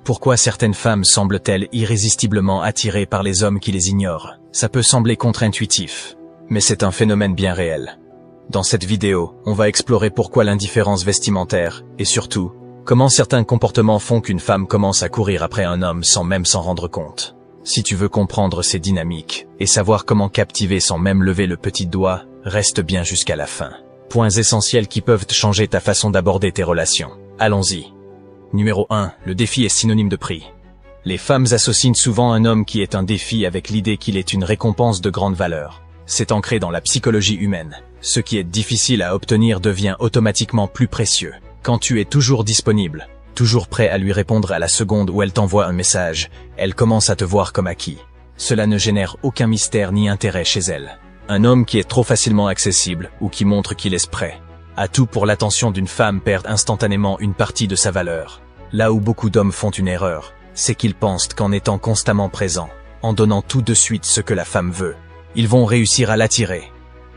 Pourquoi certaines femmes semblent-elles irrésistiblement attirées par les hommes qui les ignorent? Ça peut sembler contre-intuitif, mais c'est un phénomène bien réel. Dans cette vidéo, on va explorer pourquoi l'indifférence vestimentaire, et surtout, comment certains comportements font qu'une femme commence à courir après un homme sans même s'en rendre compte. Si tu veux comprendre ces dynamiques, et savoir comment captiver sans même lever le petit doigt, reste bien jusqu'à la fin. Points essentiels qui peuvent changer ta façon d'aborder tes relations. Allons-y. Numéro 1. Le défi est synonyme de prix. Les femmes associent souvent un homme qui est un défi avec l'idée qu'il est une récompense de grande valeur. C'est ancré dans la psychologie humaine. Ce qui est difficile à obtenir devient automatiquement plus précieux. Quand tu es toujours disponible, toujours prêt à lui répondre à la seconde où elle t'envoie un message, elle commence à te voir comme acquis. Cela ne génère aucun mystère ni intérêt chez elle. Un homme qui est trop facilement accessible ou qui montre qu'il est prêt à tout pour l'attention d'une femme perd instantanément une partie de sa valeur. Là où beaucoup d'hommes font une erreur, c'est qu'ils pensent qu'en étant constamment présents, en donnant tout de suite ce que la femme veut, ils vont réussir à l'attirer.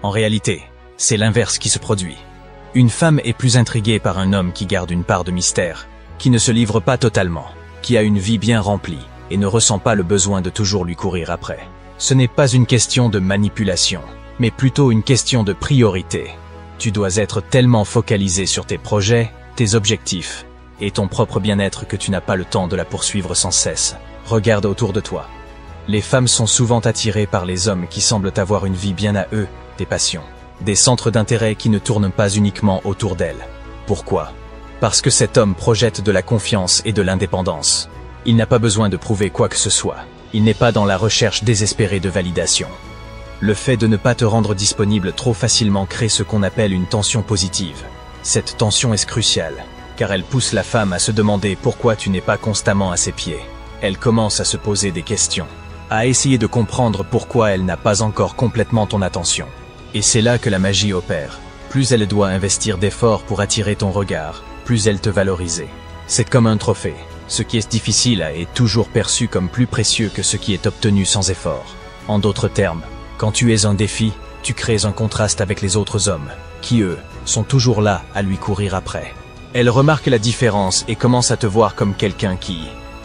En réalité, c'est l'inverse qui se produit. Une femme est plus intriguée par un homme qui garde une part de mystère, qui ne se livre pas totalement, qui a une vie bien remplie et ne ressent pas le besoin de toujours lui courir après. Ce n'est pas une question de manipulation, mais plutôt une question de priorité. Tu dois être tellement focalisé sur tes projets, tes objectifs et ton propre bien-être que tu n'as pas le temps de la poursuivre sans cesse. Regarde autour de toi. Les femmes sont souvent attirées par les hommes qui semblent avoir une vie bien à eux, des passions, des centres d'intérêt qui ne tournent pas uniquement autour d'elles. Pourquoi? Parce que cet homme projette de la confiance et de l'indépendance. Il n'a pas besoin de prouver quoi que ce soit. Il n'est pas dans la recherche désespérée de validation. Le fait de ne pas te rendre disponible trop facilement crée ce qu'on appelle une tension positive. Cette tension est cruciale, car elle pousse la femme à se demander pourquoi tu n'es pas constamment à ses pieds. Elle commence à se poser des questions, à essayer de comprendre pourquoi elle n'a pas encore complètement ton attention. Et c'est là que la magie opère. Plus elle doit investir d'efforts pour attirer ton regard, plus elle te valorise. C'est comme un trophée. Ce qui est difficile est toujours perçu comme plus précieux que ce qui est obtenu sans effort. En d'autres termes, quand tu es un défi, tu crées un contraste avec les autres hommes, qui eux, sont toujours là à lui courir après. Elle remarque la différence et commence à te voir comme quelqu'un qui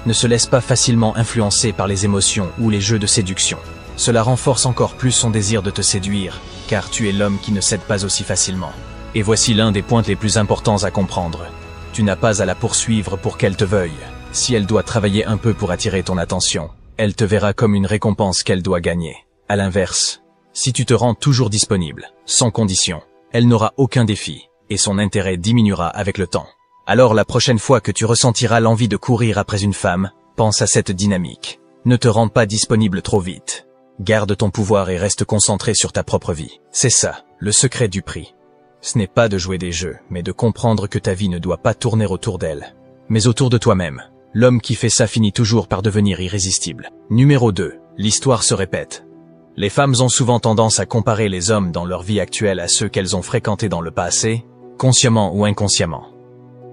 ne se laisse pas facilement influencer par les émotions ou les jeux de séduction. Cela renforce encore plus son désir de te séduire, car tu es l'homme qui ne cède pas aussi facilement. Et voici l'un des points les plus importants à comprendre. Tu n'as pas à la poursuivre pour qu'elle te veuille. Si elle doit travailler un peu pour attirer ton attention, elle te verra comme une récompense qu'elle doit gagner. À l'inverse, si tu te rends toujours disponible, sans condition, elle n'aura aucun défi, et son intérêt diminuera avec le temps. Alors la prochaine fois que tu ressentiras l'envie de courir après une femme, pense à cette dynamique. Ne te rends pas disponible trop vite. Garde ton pouvoir et reste concentré sur ta propre vie. C'est ça, le secret du prix. Ce n'est pas de jouer des jeux, mais de comprendre que ta vie ne doit pas tourner autour d'elle, mais autour de toi-même. L'homme qui fait ça finit toujours par devenir irrésistible. Numéro 2. L'histoire se répète. Les femmes ont souvent tendance à comparer les hommes dans leur vie actuelle à ceux qu'elles ont fréquentés dans le passé, consciemment ou inconsciemment.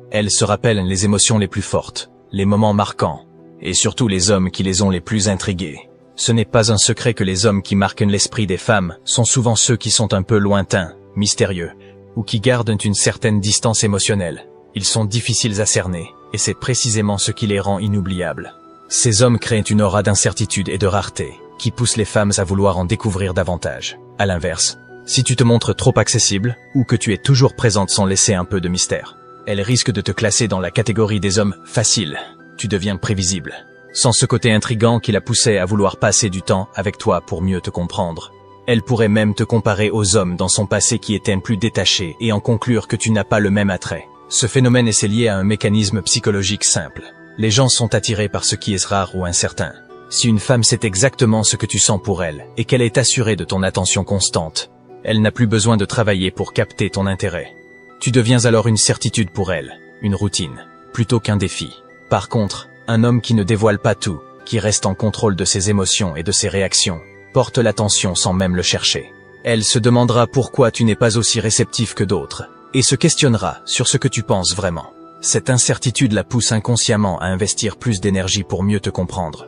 Elles se rappellent les émotions les plus fortes, les moments marquants, et surtout les hommes qui les ont les plus intrigués. Ce n'est pas un secret que les hommes qui marquent l'esprit des femmes sont souvent ceux qui sont un peu lointains, mystérieux, ou qui gardent une certaine distance émotionnelle. Ils sont difficiles à cerner, et c'est précisément ce qui les rend inoubliables. Ces hommes créent une aura d'incertitude et de rareté, qui pousse les femmes à vouloir en découvrir davantage. À l'inverse, si tu te montres trop accessible, ou que tu es toujours présente sans laisser un peu de mystère, elles risquent de te classer dans la catégorie des hommes faciles. Tu deviens prévisible, sans ce côté intrigant qui la poussait à vouloir passer du temps avec toi pour mieux te comprendre. Elle pourrait même te comparer aux hommes dans son passé qui étaient plus détachés et en conclure que tu n'as pas le même attrait. Ce phénomène est lié à un mécanisme psychologique simple. Les gens sont attirés par ce qui est rare ou incertain. Si une femme sait exactement ce que tu sens pour elle et qu'elle est assurée de ton attention constante, elle n'a plus besoin de travailler pour capter ton intérêt. Tu deviens alors une certitude pour elle, une routine, plutôt qu'un défi. Par contre, un homme qui ne dévoile pas tout, qui reste en contrôle de ses émotions et de ses réactions, porte l'attention sans même le chercher. Elle se demandera pourquoi tu n'es pas aussi réceptif que d'autres, et se questionnera sur ce que tu penses vraiment. Cette incertitude la pousse inconsciemment à investir plus d'énergie pour mieux te comprendre.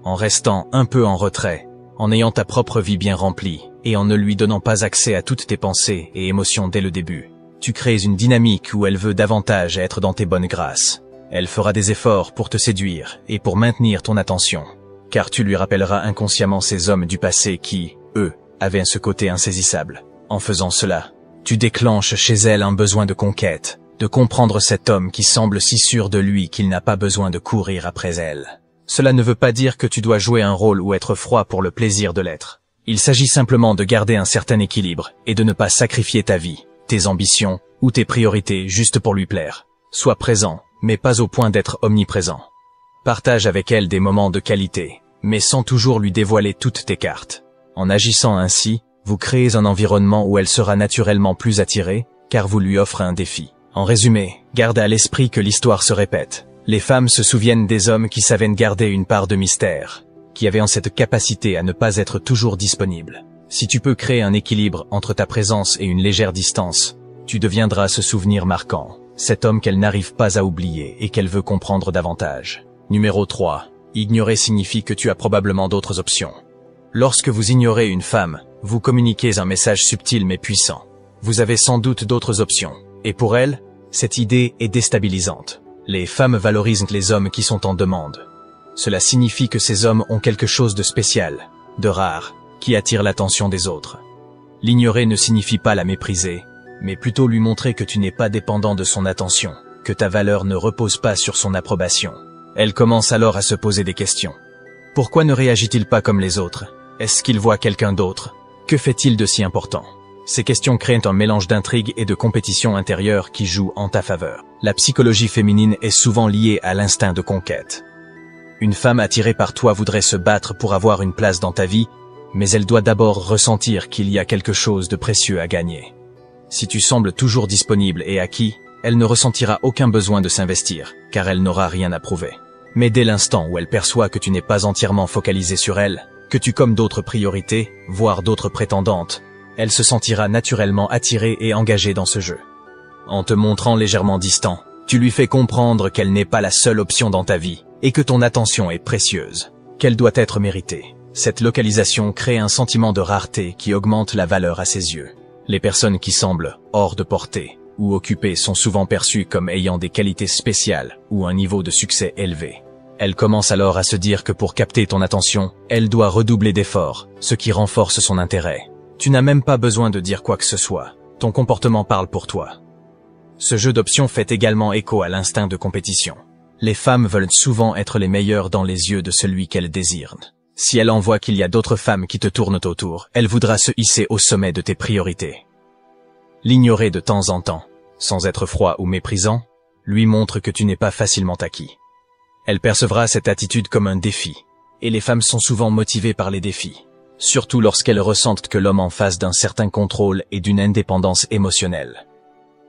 En restant un peu en retrait, en ayant ta propre vie bien remplie, et en ne lui donnant pas accès à toutes tes pensées et émotions dès le début, tu crées une dynamique où elle veut davantage être dans tes bonnes grâces. Elle fera des efforts pour te séduire et pour maintenir ton attention, car tu lui rappelleras inconsciemment ces hommes du passé qui, eux, avaient ce côté insaisissable. En faisant cela, tu déclenches chez elle un besoin de conquête, de comprendre cet homme qui semble si sûr de lui qu'il n'a pas besoin de courir après elle. Cela ne veut pas dire que tu dois jouer un rôle ou être froid pour le plaisir de l'être. Il s'agit simplement de garder un certain équilibre et de ne pas sacrifier ta vie, tes ambitions ou tes priorités juste pour lui plaire. Sois présent, mais pas au point d'être omniprésent. Partage avec elle des moments de qualité, mais sans toujours lui dévoiler toutes tes cartes. En agissant ainsi, vous créez un environnement où elle sera naturellement plus attirée, car vous lui offrez un défi. En résumé, garde à l'esprit que l'histoire se répète. Les femmes se souviennent des hommes qui savaient garder une part de mystère, qui avaient cette capacité à ne pas être toujours disponibles. Si tu peux créer un équilibre entre ta présence et une légère distance, tu deviendras ce souvenir marquant, cet homme qu'elle n'arrive pas à oublier et qu'elle veut comprendre davantage. Numéro 3. Ignorer signifie que tu as probablement d'autres options. Lorsque vous ignorez une femme, vous communiquez un message subtil mais puissant. Vous avez sans doute d'autres options, et pour elle, cette idée est déstabilisante. Les femmes valorisent les hommes qui sont en demande. Cela signifie que ces hommes ont quelque chose de spécial, de rare, qui attire l'attention des autres. L'ignorer ne signifie pas la mépriser, mais plutôt lui montrer que tu n'es pas dépendant de son attention, que ta valeur ne repose pas sur son approbation. Elle commence alors à se poser des questions. Pourquoi ne réagit-il pas comme les autres? Est-ce qu'il voit quelqu'un d'autre? Que fait-il de si important? Ces questions créent un mélange d'intrigue et de compétition intérieure qui joue en ta faveur. La psychologie féminine est souvent liée à l'instinct de conquête. Une femme attirée par toi voudrait se battre pour avoir une place dans ta vie, mais elle doit d'abord ressentir qu'il y a quelque chose de précieux à gagner. Si tu sembles toujours disponible et acquis, elle ne ressentira aucun besoin de s'investir, car elle n'aura rien à prouver. Mais dès l'instant où elle perçoit que tu n'es pas entièrement focalisé sur elle, que tu comme d'autres priorités, voire d'autres prétendantes, elle se sentira naturellement attirée et engagée dans ce jeu. En te montrant légèrement distant, tu lui fais comprendre qu'elle n'est pas la seule option dans ta vie, et que ton attention est précieuse, qu'elle doit être méritée. Cette localisation crée un sentiment de rareté qui augmente la valeur à ses yeux. Les personnes qui semblent hors de portée ou occupées sont souvent perçues comme ayant des qualités spéciales ou un niveau de succès élevé. Elle commence alors à se dire que pour capter ton attention, elle doit redoubler d'efforts, ce qui renforce son intérêt. Tu n'as même pas besoin de dire quoi que ce soit. Ton comportement parle pour toi. Ce jeu d'options fait également écho à l'instinct de compétition. Les femmes veulent souvent être les meilleures dans les yeux de celui qu'elles désirent. Si elle en voit qu'il y a d'autres femmes qui te tournent autour, elle voudra se hisser au sommet de tes priorités. L'ignorer de temps en temps, sans être froid ou méprisant, lui montre que tu n'es pas facilement acquis. Elle percevra cette attitude comme un défi, et les femmes sont souvent motivées par les défis, surtout lorsqu'elles ressentent que l'homme en face d'un certain contrôle et d'une indépendance émotionnelle.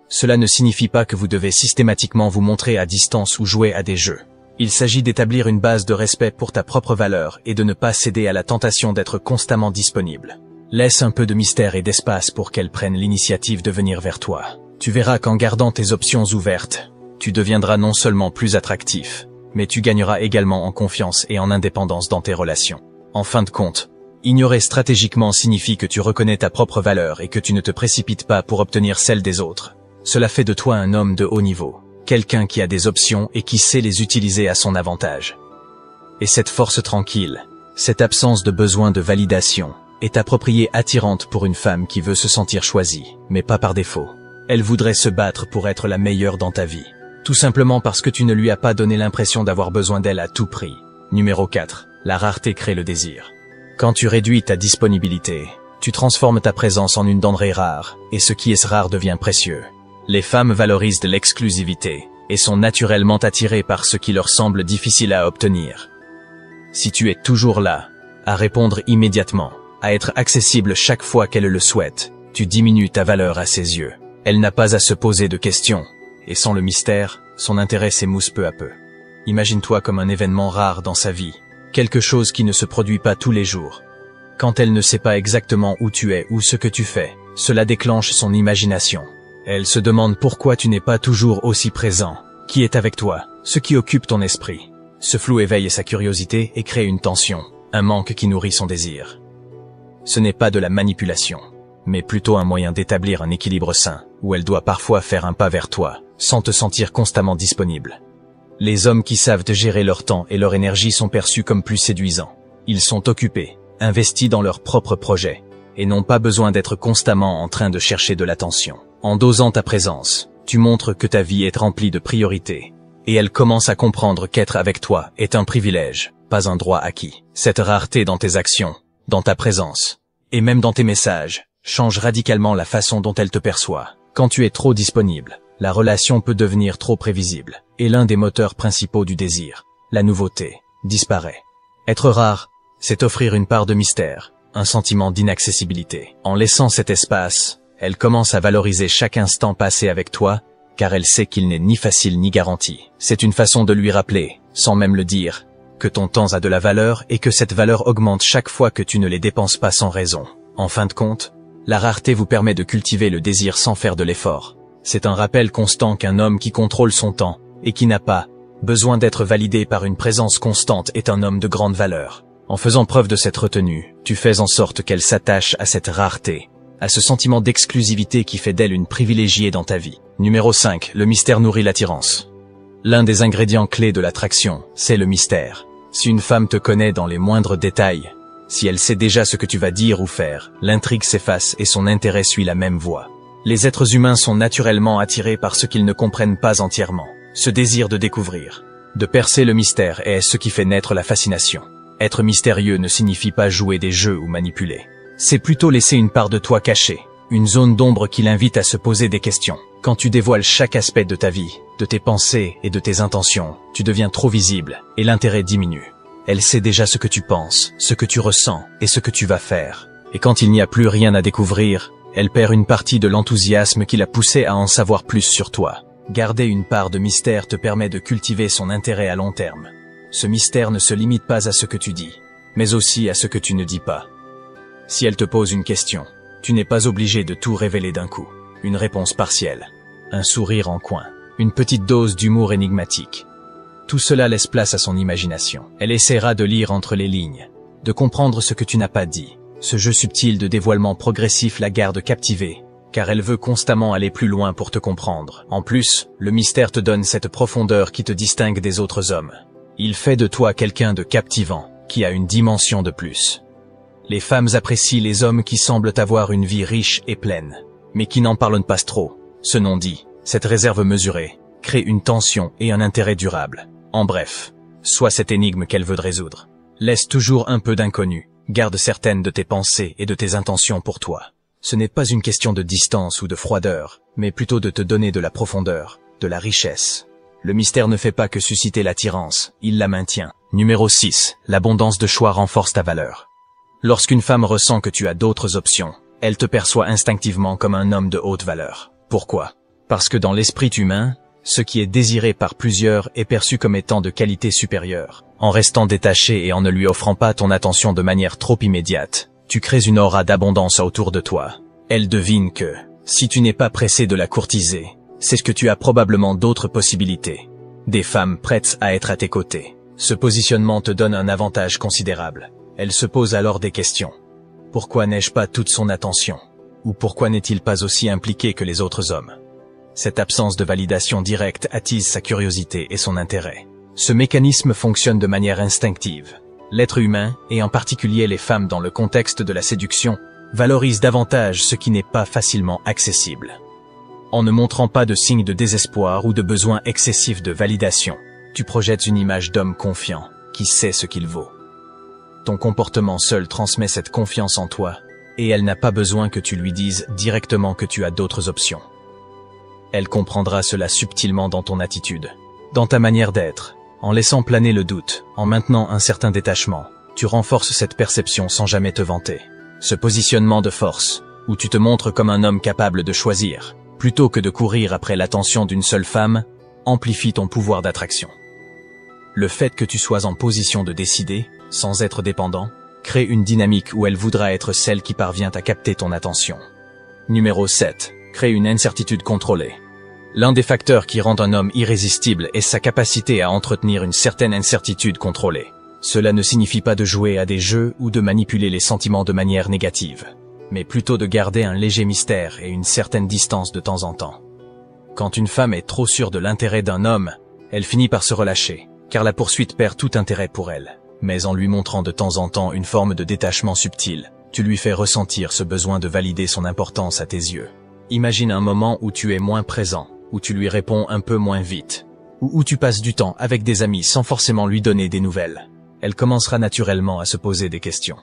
Cela ne signifie pas que vous devez systématiquement vous montrer à distance ou jouer à des jeux. Il s'agit d'établir une base de respect pour ta propre valeur et de ne pas céder à la tentation d'être constamment disponible. Laisse un peu de mystère et d'espace pour qu'elle prenne l'initiative de venir vers toi. Tu verras qu'en gardant tes options ouvertes, tu deviendras non seulement plus attractif, mais tu gagneras également en confiance et en indépendance dans tes relations. En fin de compte, ignorer stratégiquement signifie que tu reconnais ta propre valeur et que tu ne te précipites pas pour obtenir celle des autres. Cela fait de toi un homme de haut niveau, quelqu'un qui a des options et qui sait les utiliser à son avantage. Et cette force tranquille, cette absence de besoin de validation, est appropriée attirante pour une femme qui veut se sentir choisie, mais pas par défaut. Elle voudrait se battre pour être la meilleure dans ta vie, tout simplement parce que tu ne lui as pas donné l'impression d'avoir besoin d'elle à tout prix. Numéro 4. La rareté crée le désir. Quand tu réduis ta disponibilité, tu transformes ta présence en une denrée rare, et ce qui est rare devient précieux. Les femmes valorisent de l'exclusivité, et sont naturellement attirées par ce qui leur semble difficile à obtenir. Si tu es toujours là, à répondre immédiatement, à être accessible chaque fois qu'elle le souhaite, tu diminues ta valeur à ses yeux. Elle n'a pas à se poser de questions, et sans le mystère, son intérêt s'émousse peu à peu. Imagine-toi comme un événement rare dans sa vie, quelque chose qui ne se produit pas tous les jours. Quand elle ne sait pas exactement où tu es ou ce que tu fais, cela déclenche son imagination. Elle se demande pourquoi tu n'es pas toujours aussi présent, qui est avec toi, ce qui occupe ton esprit. Ce flou éveille sa curiosité et crée une tension, un manque qui nourrit son désir. Ce n'est pas de la manipulation, mais plutôt un moyen d'établir un équilibre sain, où elle doit parfois faire un pas vers toi, sans te sentir constamment disponible. Les hommes qui savent gérer leur temps et leur énergie sont perçus comme plus séduisants. Ils sont occupés, investis dans leurs propres projets, et n'ont pas besoin d'être constamment en train de chercher de l'attention. En dosant ta présence, tu montres que ta vie est remplie de priorités, et elle commence à comprendre qu'être avec toi est un privilège, pas un droit acquis. Cette rareté dans tes actions, dans ta présence, et même dans tes messages, change radicalement la façon dont elle te perçoit. Quand tu es trop disponible, la relation peut devenir trop prévisible, et l'un des moteurs principaux du désir, la nouveauté, disparaît. Être rare, c'est offrir une part de mystère, un sentiment d'inaccessibilité. En laissant cet espace, elle commence à valoriser chaque instant passé avec toi, car elle sait qu'il n'est ni facile ni garanti. C'est une façon de lui rappeler, sans même le dire, que ton temps a de la valeur et que cette valeur augmente chaque fois que tu ne les dépenses pas sans raison. En fin de compte, la rareté vous permet de cultiver le désir sans faire de l'effort. C'est un rappel constant qu'un homme qui contrôle son temps, et qui n'a pas besoin d'être validé par une présence constante est un homme de grande valeur. En faisant preuve de cette retenue, tu fais en sorte qu'elle s'attache à cette rareté, à ce sentiment d'exclusivité qui fait d'elle une privilégiée dans ta vie. Numéro 5. Le mystère nourrit l'attirance. L'un des ingrédients clés de l'attraction, c'est le mystère. Si une femme te connaît dans les moindres détails, si elle sait déjà ce que tu vas dire ou faire, l'intrigue s'efface et son intérêt suit la même voie. Les êtres humains sont naturellement attirés par ce qu'ils ne comprennent pas entièrement. Ce désir de découvrir, de percer le mystère est ce qui fait naître la fascination. Être mystérieux ne signifie pas jouer des jeux ou manipuler. C'est plutôt laisser une part de toi cachée, une zone d'ombre qui l'invite à se poser des questions. Quand tu dévoiles chaque aspect de ta vie, de tes pensées et de tes intentions, tu deviens trop visible et l'intérêt diminue. Elle sait déjà ce que tu penses, ce que tu ressens et ce que tu vas faire. Et quand il n'y a plus rien à découvrir, elle perd une partie de l'enthousiasme qui l'a poussée à en savoir plus sur toi. Garder une part de mystère te permet de cultiver son intérêt à long terme. Ce mystère ne se limite pas à ce que tu dis, mais aussi à ce que tu ne dis pas. Si elle te pose une question, tu n'es pas obligé de tout révéler d'un coup. Une réponse partielle, un sourire en coin, une petite dose d'humour énigmatique. Tout cela laisse place à son imagination. Elle essaiera de lire entre les lignes, de comprendre ce que tu n'as pas dit. Ce jeu subtil de dévoilement progressif la garde captivée, car elle veut constamment aller plus loin pour te comprendre. En plus, le mystère te donne cette profondeur qui te distingue des autres hommes. Il fait de toi quelqu'un de captivant, qui a une dimension de plus. Les femmes apprécient les hommes qui semblent avoir une vie riche et pleine, mais qui n'en parlent pas trop. Ce non dit, cette réserve mesurée, crée une tension et un intérêt durable. En bref, sois cette énigme qu'elle veut résoudre. Laisse toujours un peu d'inconnu, garde certaines de tes pensées et de tes intentions pour toi. Ce n'est pas une question de distance ou de froideur, mais plutôt de te donner de la profondeur, de la richesse. Le mystère ne fait pas que susciter l'attirance, il la maintient. Numéro 6. L'abondance de choix renforce ta valeur. Lorsqu'une femme ressent que tu as d'autres options, elle te perçoit instinctivement comme un homme de haute valeur. Pourquoi? Parce que dans l'esprit humain, ce qui est désiré par plusieurs est perçu comme étant de qualité supérieure. En restant détaché et en ne lui offrant pas ton attention de manière trop immédiate, tu crées une aura d'abondance autour de toi. Elle devine que, si tu n'es pas pressé de la courtiser, c'est que tu as probablement d'autres possibilités. Des femmes prêtes à être à tes côtés. Ce positionnement te donne un avantage considérable. Elle se pose alors des questions. Pourquoi n'ai-je pas toute son attention? Ou pourquoi n'est-il pas aussi impliqué que les autres hommes? Cette absence de validation directe attise sa curiosité et son intérêt. Ce mécanisme fonctionne de manière instinctive. L'être humain, et en particulier les femmes dans le contexte de la séduction, valorise davantage ce qui n'est pas facilement accessible. En ne montrant pas de signes de désespoir ou de besoin excessif de validation, tu projettes une image d'homme confiant, qui sait ce qu'il vaut. Ton comportement seul transmet cette confiance en toi, et elle n'a pas besoin que tu lui dises directement que tu as d'autres options. Elle comprendra cela subtilement dans ton attitude, dans ta manière d'être. En laissant planer le doute, en maintenant un certain détachement, tu renforces cette perception sans jamais te vanter. Ce positionnement de force, où tu te montres comme un homme capable de choisir, plutôt que de courir après l'attention d'une seule femme, amplifie ton pouvoir d'attraction. Le fait que tu sois en position de décider, sans être dépendant, crée une dynamique où elle voudra être celle qui parvient à capter ton attention. Numéro 7. Crée une incertitude contrôlée. L'un des facteurs qui rend un homme irrésistible est sa capacité à entretenir une certaine incertitude contrôlée. Cela ne signifie pas de jouer à des jeux ou de manipuler les sentiments de manière négative, mais plutôt de garder un léger mystère et une certaine distance de temps en temps. Quand une femme est trop sûre de l'intérêt d'un homme, Elle finit par se relâcher, car la poursuite perd tout intérêt pour elle. Mais en lui montrant de temps en temps une forme de détachement subtil, tu lui fais ressentir ce besoin de valider son importance à tes yeux. Imagine un moment où tu es moins présent, où tu lui réponds un peu moins vite, ou où tu passes du temps avec des amis sans forcément lui donner des nouvelles. Elle commencera naturellement à se poser des questions.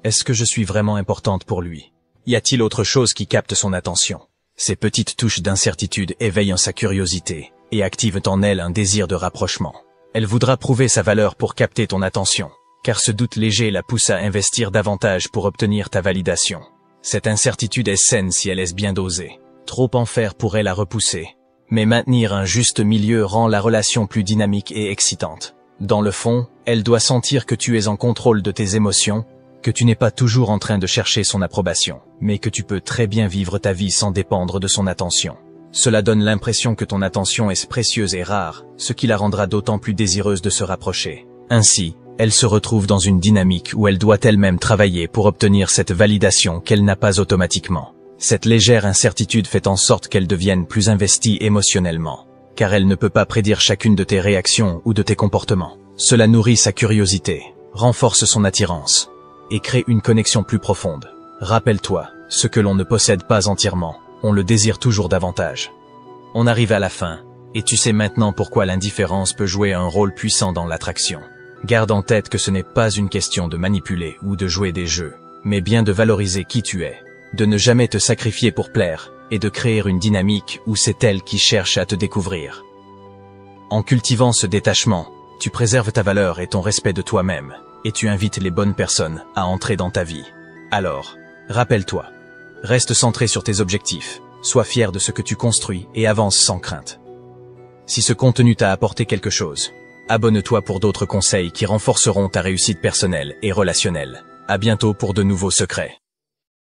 Est-ce que je suis vraiment importante pour lui? Y a-t-il autre chose qui capte son attention? Ces petites touches d'incertitude éveillent sa curiosité et activent en elle un désir de rapprochement. Elle voudra prouver sa valeur pour capter ton attention, car ce doute léger la pousse à investir davantage pour obtenir ta validation. Cette incertitude est saine si elle est bien dosée. Trop en faire pourrait la repousser. Mais maintenir un juste milieu rend la relation plus dynamique et excitante. Dans le fond, elle doit sentir que tu es en contrôle de tes émotions, que tu n'es pas toujours en train de chercher son approbation, mais que tu peux très bien vivre ta vie sans dépendre de son attention. Cela donne l'impression que ton attention est précieuse et rare, ce qui la rendra d'autant plus désireuse de se rapprocher. Ainsi, elle se retrouve dans une dynamique où elle doit elle-même travailler pour obtenir cette validation qu'elle n'a pas automatiquement. Cette légère incertitude fait en sorte qu'elle devienne plus investie émotionnellement, car elle ne peut pas prédire chacune de tes réactions ou de tes comportements. Cela nourrit sa curiosité, renforce son attirance, et crée une connexion plus profonde. Rappelle-toi, ce que l'on ne possède pas entièrement, on le désire toujours davantage. On arrive à la fin, et tu sais maintenant pourquoi l'indifférence peut jouer un rôle puissant dans l'attraction. Garde en tête que ce n'est pas une question de manipuler ou de jouer des jeux, mais bien de valoriser qui tu es, de ne jamais te sacrifier pour plaire, et de créer une dynamique où c'est elle qui cherche à te découvrir. En cultivant ce détachement, tu préserves ta valeur et ton respect de toi-même, et tu invites les bonnes personnes à entrer dans ta vie. Alors, rappelle-toi, reste centré sur tes objectifs, sois fier de ce que tu construis et avance sans crainte. Si ce contenu t'a apporté quelque chose, abonne-toi pour d'autres conseils qui renforceront ta réussite personnelle et relationnelle. À bientôt pour de nouveaux secrets.